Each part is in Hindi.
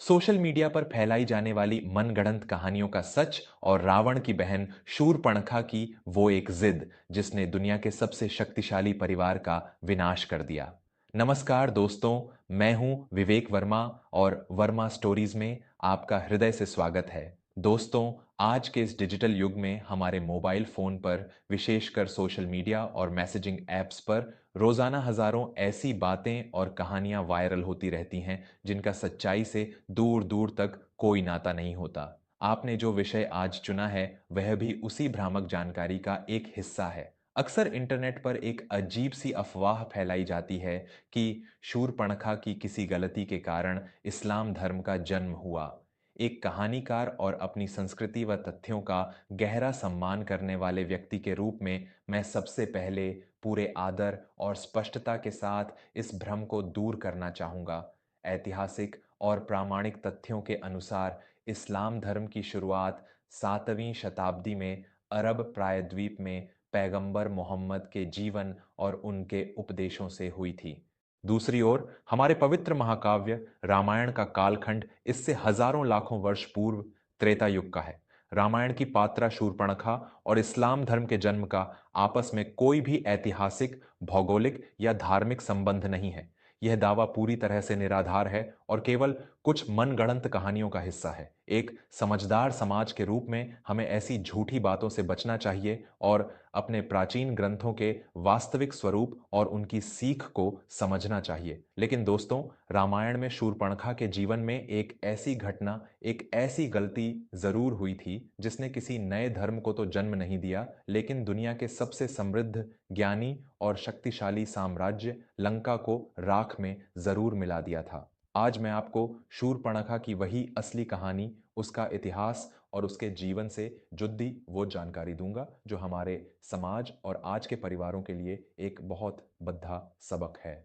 सोशल मीडिया पर फैलाई जाने वाली मनगढ़ंत कहानियों का सच और रावण की बहन शूरपणखा की वो एक जिद जिसने दुनिया के सबसे शक्तिशाली परिवार का विनाश कर दिया। नमस्कार दोस्तों, मैं हूं विवेक वर्मा और वर्मा स्टोरीज में आपका हृदय से स्वागत है। दोस्तों, आज के इस डिजिटल युग में हमारे मोबाइल फोन पर, विशेषकर सोशल मीडिया और मैसेजिंग ऐप्स पर रोजाना हजारों ऐसी बातें और कहानियां वायरल होती रहती हैं जिनका सच्चाई से दूर दूर तक कोई नाता नहीं होता। आपने जो विषय आज चुना है वह भी उसी भ्रामक जानकारी का एक हिस्सा है। अक्सर इंटरनेट पर एक अजीब सी अफवाह फैलाई जाती है कि शूरपणखा की किसी गलती के कारण इस्लाम धर्म का जन्म हुआ। एक कहानीकार और अपनी संस्कृति व तथ्यों का गहरा सम्मान करने वाले व्यक्ति के रूप में मैं सबसे पहले पूरे आदर और स्पष्टता के साथ इस भ्रम को दूर करना चाहूंगा। ऐतिहासिक और प्रामाणिक तथ्यों के अनुसार इस्लाम धर्म की शुरुआत 7वीं शताब्दी में अरब प्रायद्वीप में पैगंबर मोहम्मद के जीवन और उनके उपदेशों से हुई थी। दूसरी ओर हमारे पवित्र महाकाव्य रामायण का कालखंड इससे हजारों लाखों वर्ष पूर्व त्रेता युग का है। रामायण की पात्रा शूरपणखा और इस्लाम धर्म के जन्म का आपस में कोई भी ऐतिहासिक, भौगोलिक या धार्मिक संबंध नहीं है। यह दावा पूरी तरह से निराधार है और केवल कुछ मनगढ़ंत कहानियों का हिस्सा है। एक समझदार समाज के रूप में हमें ऐसी झूठी बातों से बचना चाहिए और अपने प्राचीन ग्रंथों के वास्तविक स्वरूप और उनकी सीख को समझना चाहिए। लेकिन दोस्तों, रामायण में शूरपणखा के जीवन में एक ऐसी घटना, एक ऐसी गलती जरूर हुई थी जिसने किसी नए धर्म को तो जन्म नहीं दिया, लेकिन दुनिया के सबसे समृद्ध, ज्ञानी और शक्तिशाली साम्राज्य लंका को राख में जरूर मिला दिया था। आज मैं आपको शूरपणखा की वही असली कहानी, उसका इतिहास और उसके जीवन से जुड़ी वो जानकारी दूंगा जो हमारे समाज और आज के परिवारों के लिए एक बहुत बद्धा सबक है।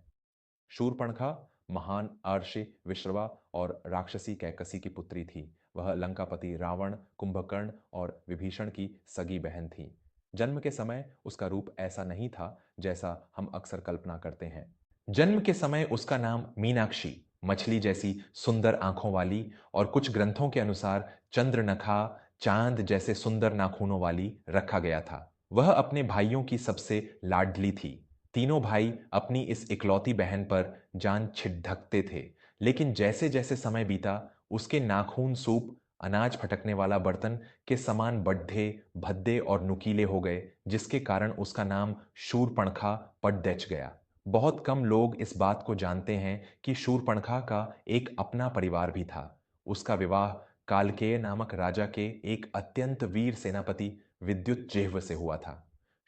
शूरपणखा महान अर्षि विश्रवा और राक्षसी कैकसी की पुत्री थी। वह लंकापति रावण, कुंभकर्ण और विभीषण की सगी बहन थी। जन्म के समय उसका रूप ऐसा नहीं था जैसा हम अक्सर कल्पना करते हैं। जन्म के समय उसका नाम मीनाक्षी, मछली जैसी सुंदर आंखों वाली, और कुछ ग्रंथों के अनुसार चंद्रनखा, चांद जैसे सुंदर नाखूनों वाली रखा गया था। वह अपने भाइयों की सबसे लाडली थी। तीनों भाई अपनी इस इकलौती बहन पर जान छिड़कते थे, लेकिन जैसे जैसे समय बीता उसके नाखून सूप अनाज फटकने वाला बर्तन के समान बड्ढे, भद्दे और नुकीले हो गए, जिसके कारण उसका नाम शूरपणखा पट दच गया। बहुत कम लोग इस बात को जानते हैं कि शूरपणखा का एक अपना परिवार भी था। उसका विवाह कालकेय नामक राजा के एक अत्यंत वीर सेनापति विद्युत से हुआ था।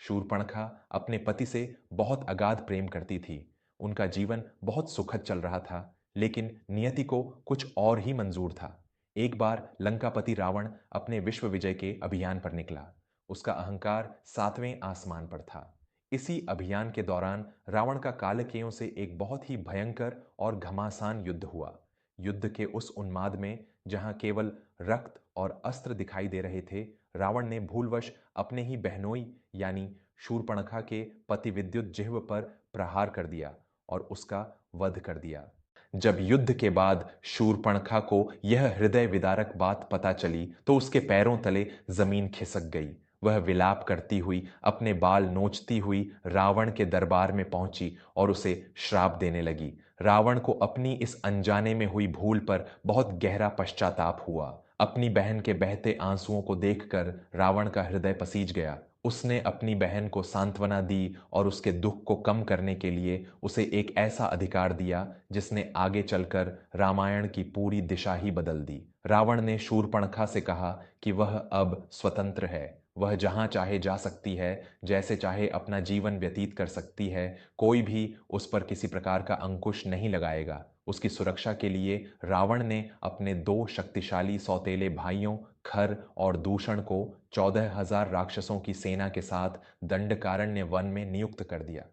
शूरपणखा अपने पति से बहुत अगाध प्रेम करती थी। उनका जीवन बहुत सुखद चल रहा था, लेकिन नियति को कुछ और ही मंजूर था। एक बार लंकापति रावण अपने विश्व विजय के अभियान पर निकला। उसका अहंकार 7वें आसमान पर था। इसी अभियान के दौरान रावण का कालकेयों से एक बहुत ही भयंकर और घमासान युद्ध हुआ। युद्ध के उस उन्माद में जहां केवल रक्त और अस्त्र दिखाई दे रहे थे, रावण ने भूलवश अपने ही बहनोई यानी शूरपणखा के पति विद्युत जिह्व पर प्रहार कर दिया और उसका वध कर दिया। जब युद्ध के बाद शूरपणखा को यह हृदय विदारक बात पता चली तो उसके पैरों तले जमीन खिसक गई। वह विलाप करती हुई, अपने बाल नोचती हुई रावण के दरबार में पहुंची और उसे श्राप देने लगी। रावण को अपनी इस अनजाने में हुई भूल पर बहुत गहरा पश्चाताप हुआ। अपनी बहन के बहते आंसुओं को देखकर रावण का हृदय पसीज गया। उसने अपनी बहन को सांत्वना दी और उसके दुख को कम करने के लिए उसे एक ऐसा अधिकार दिया जिसने आगे चलकर रामायण की पूरी दिशा ही बदल दी। रावण ने शूरपणखा से कहा कि वह अब स्वतंत्र है। वह जहां चाहे जा सकती है, जैसे चाहे अपना जीवन व्यतीत कर सकती है। कोई भी उस पर किसी प्रकार का अंकुश नहीं लगाएगा। उसकी सुरक्षा के लिए रावण ने अपने दो शक्तिशाली सौतेले भाइयों खर और दूषण को 14,000 राक्षसों की सेना के साथ दंडकारण्य वन में नियुक्त कर दिया।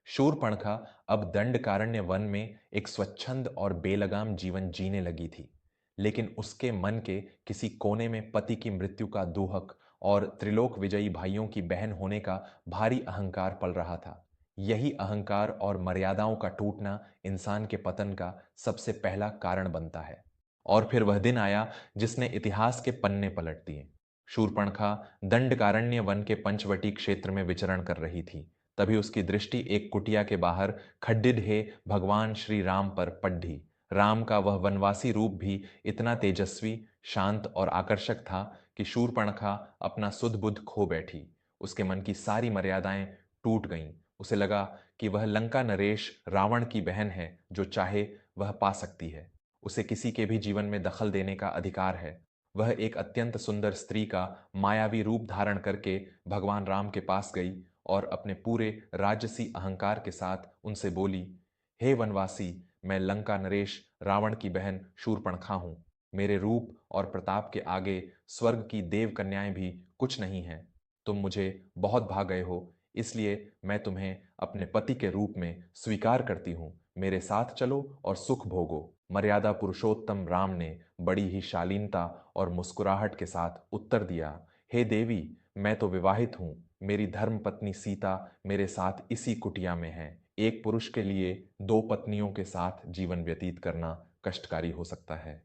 शूरपणखा अब दंडकारण्य वन में एक स्वच्छंद और बेलगाम जीवन जीने लगी थी, लेकिन उसके मन के किसी कोने में पति की मृत्यु का दुहक और त्रिलोक विजयी भाइयों की बहन होने का भारी अहंकार पल रहा था। यही अहंकार और मर्यादाओं का टूटना इंसान के पतन का सबसे पहला कारण बनता है। और फिर वह दिन आया जिसने इतिहास के पन्ने पलट दिए। शूर्पणखा दंडकारण्य वन के पंचवटी क्षेत्र में विचरण कर रही थी। तभी उसकी दृष्टि एक कुटिया के बाहर खड्डिढे भगवान श्री राम पर पड़ी। राम का वह वनवासी रूप भी इतना तेजस्वी, शांत और आकर्षक था कि शूर्पणखा अपना सुध बुध खो बैठी। उसके मन की सारी मर्यादाएं टूट गईं। उसे लगा कि वह लंका नरेश रावण की बहन है, जो चाहे वह पा सकती है। उसे किसी के भी जीवन में दखल देने का अधिकार है। वह एक अत्यंत सुंदर स्त्री का मायावी रूप धारण करके भगवान राम के पास गई और अपने पूरे राजसी अहंकार के साथ उनसे बोली, हे वनवासी, मैं लंका नरेश रावण की बहन शूर्पणखा हूं। मेरे रूप और प्रताप के आगे स्वर्ग की देव कन्याएं भी कुछ नहीं हैं। तुम मुझे बहुत भा गए हो, इसलिए मैं तुम्हें अपने पति के रूप में स्वीकार करती हूँ। मेरे साथ चलो और सुख भोगो। मर्यादा पुरुषोत्तम राम ने बड़ी ही शालीनता और मुस्कुराहट के साथ उत्तर दिया, हे देवी, मैं तो विवाहित हूँ। मेरी धर्म पत्नी सीता मेरे साथ इसी कुटिया में है। एक पुरुष के लिए दो पत्नियों के साथ जीवन व्यतीत करना कष्टकारी हो सकता है।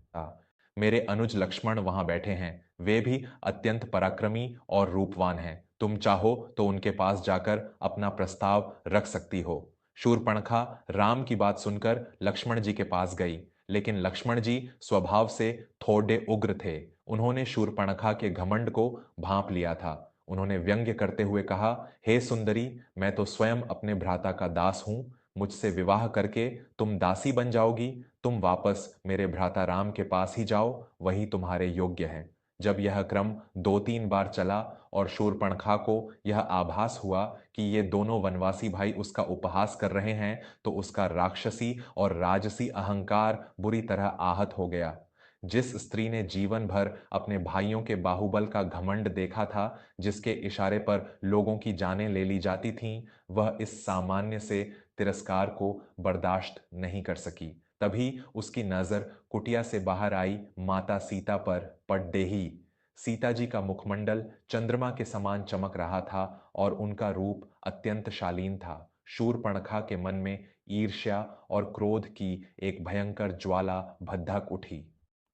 मेरे अनुज लक्ष्मण वहां बैठे हैं। वे भी अत्यंत पराक्रमी और रूपवान हैं। तुम चाहो तो उनके पास जाकर अपना प्रस्ताव रख सकती हो। शूर्पणखा राम की बात सुनकर लक्ष्मण जी के पास गई, लेकिन लक्ष्मण जी स्वभाव से थोड़े उग्र थे। उन्होंने शूर्पणखा के घमंड को भांप लिया था। उन्होंने व्यंग्य करते हुए कहा, हे सुंदरी, मैं तो स्वयं अपने भ्राता का दास हूं। मुझसे विवाह करके तुम दासी बन जाओगी। तुम वापस मेरे भ्राता राम के पास ही जाओ, वही तुम्हारे योग्य है। जब यह क्रम 2-3 बार चला और शूर्पणखा को यह आभास हुआ कि ये दोनों वनवासी भाई उसका उपहास कर रहे हैं, तो उसका राक्षसी और राजसी अहंकार बुरी तरह आहत हो गया। जिस स्त्री ने जीवन भर अपने भाइयों के बाहुबल का घमंड देखा था, जिसके इशारे पर लोगों की जानें ले ली जाती थीं, वह इस सामान्य से तिरस्कार को बर्दाश्त नहीं कर सकी। तभी उसकी नजर कुटिया से बाहर आई माता सीता पर पड़ते ही। सीता जी का मुखमंडल चंद्रमा के समान चमक रहा था और उनका रूप अत्यंत शालीन था। शूर्पणखा के मन में ईर्ष्या और क्रोध की एक भयंकर ज्वाला भद्दक उठी।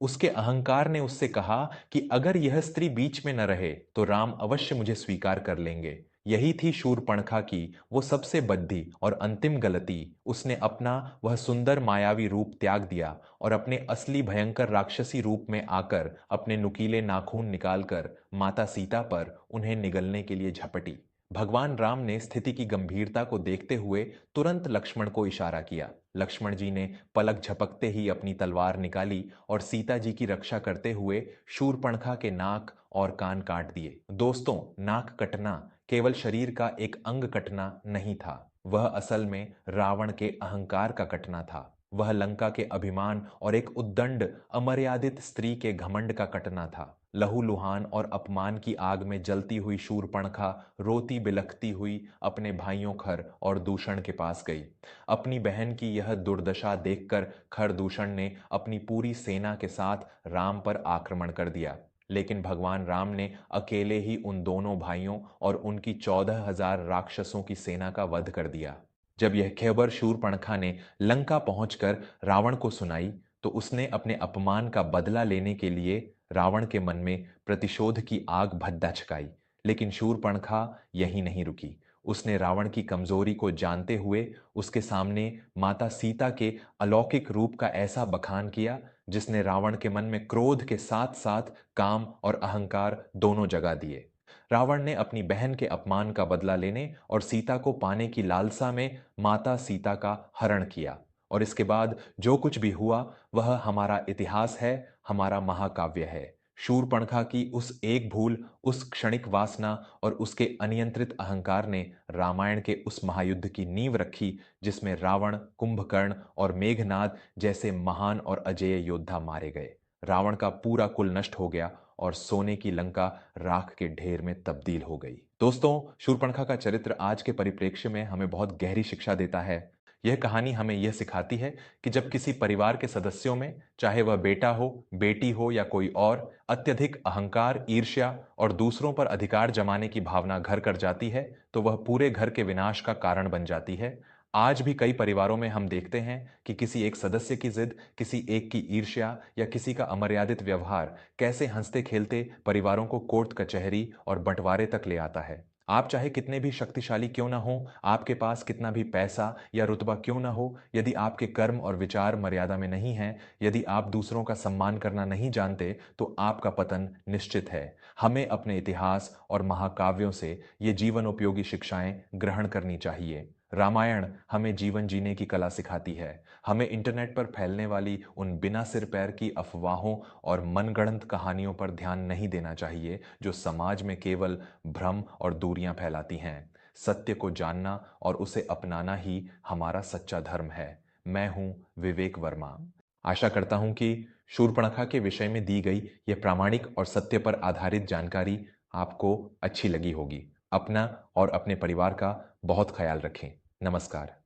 उसके अहंकार ने उससे कहा कि अगर यह स्त्री बीच में न रहे तो राम अवश्य मुझे स्वीकार कर लेंगे। यही थी शूर्पणखा की वो सबसे बद्धी और अंतिम गलती। उसने अपना वह सुंदर मायावी रूप त्याग दिया और अपने असली भयंकर राक्षसी रूप में आकर अपने नुकीले नाखून निकालकर माता सीता पर उन्हें निगलने के लिए झपटी। भगवान राम ने स्थिति की गंभीरता को देखते हुए तुरंत लक्ष्मण को इशारा किया। लक्ष्मण जी ने पलक झपकते ही अपनी तलवार निकाली और सीता जी की रक्षा करते हुए शूर्पणखा के नाक और कान काट दिए। दोस्तों, नाक कटना केवल शरीर का एक अंग कटना नहीं था, वह असल में रावण के अहंकार का कटना था। वह लंका के अभिमान और एक उद्दंड अमर्यादित स्त्री के घमंड का कटना था। लहूलुहान और अपमान की आग में जलती हुई शूर्पणखा रोती बिलखती हुई अपने भाइयों खर और दूषण के पास गई। अपनी बहन की यह दुर्दशा देखकर खरदूषण ने अपनी पूरी सेना के साथ राम पर आक्रमण कर दिया, लेकिन भगवान राम ने अकेले ही उन दोनों भाइयों और उनकी 14,000 राक्षसों की सेना का वध कर दिया। जब यह खबर शूर्पणखा ने लंका पहुंचकर रावण को सुनाई, तो उसने अपने अपमान का बदला लेने के लिए रावण के मन में प्रतिशोध की आग भद्दा छकाई। लेकिन शूर्पणखा यहीं नहीं रुकी। उसने रावण की कमजोरी को जानते हुए उसके सामने माता सीता के अलौकिक रूप का ऐसा बखान किया, जिसने रावण के मन में क्रोध के साथ साथ काम और अहंकार दोनों जगा दिए। रावण ने अपनी बहन के अपमान का बदला लेने और सीता को पाने की लालसा में माता सीता का हरण किया। और इसके बाद जो कुछ भी हुआ वह हमारा इतिहास है, हमारा महाकाव्य है। शूर्पणखा की उस एक भूल, उस क्षणिक वासना और उसके अनियंत्रित अहंकार ने रामायण के उस महायुद्ध की नींव रखी, जिसमें रावण, कुंभकर्ण और मेघनाद जैसे महान और अजेय योद्धा मारे गए। रावण का पूरा कुल नष्ट हो गया और सोने की लंका राख के ढेर में तब्दील हो गई। दोस्तों, शूर्पणखा का चरित्र आज के परिप्रेक्ष्य में हमें बहुत गहरी शिक्षा देता है। यह कहानी हमें यह सिखाती है कि जब किसी परिवार के सदस्यों में, चाहे वह बेटा हो, बेटी हो या कोई और, अत्यधिक अहंकार, ईर्ष्या और दूसरों पर अधिकार जमाने की भावना घर कर जाती है, तो वह पूरे घर के विनाश का कारण बन जाती है। आज भी कई परिवारों में हम देखते हैं कि किसी एक सदस्य की जिद, किसी एक की ईर्ष्या या किसी का अमर्यादित व्यवहार कैसे हंसते खेलते परिवारों को कोर्ट कचहरी और बंटवारे तक ले आता है। आप चाहे कितने भी शक्तिशाली क्यों ना हो, आपके पास कितना भी पैसा या रुतबा क्यों ना हो, यदि आपके कर्म और विचार मर्यादा में नहीं हैं, यदि आप दूसरों का सम्मान करना नहीं जानते, तो आपका पतन निश्चित है। हमें अपने इतिहास और महाकाव्यों से ये जीवन उपयोगी शिक्षाएं ग्रहण करनी चाहिए। रामायण हमें जीवन जीने की कला सिखाती है। हमें इंटरनेट पर फैलने वाली उन बिना सिर पैर की अफवाहों और मनगढ़ंत कहानियों पर ध्यान नहीं देना चाहिए जो समाज में केवल भ्रम और दूरियां फैलाती हैं। सत्य को जानना और उसे अपनाना ही हमारा सच्चा धर्म है। मैं हूं विवेक वर्मा। आशा करता हूं कि शूर्पणखा के विषय में दी गई यह प्रामाणिक और सत्य पर आधारित जानकारी आपको अच्छी लगी होगी। अपना और अपने परिवार का बहुत ख्याल रखें। नमस्कार।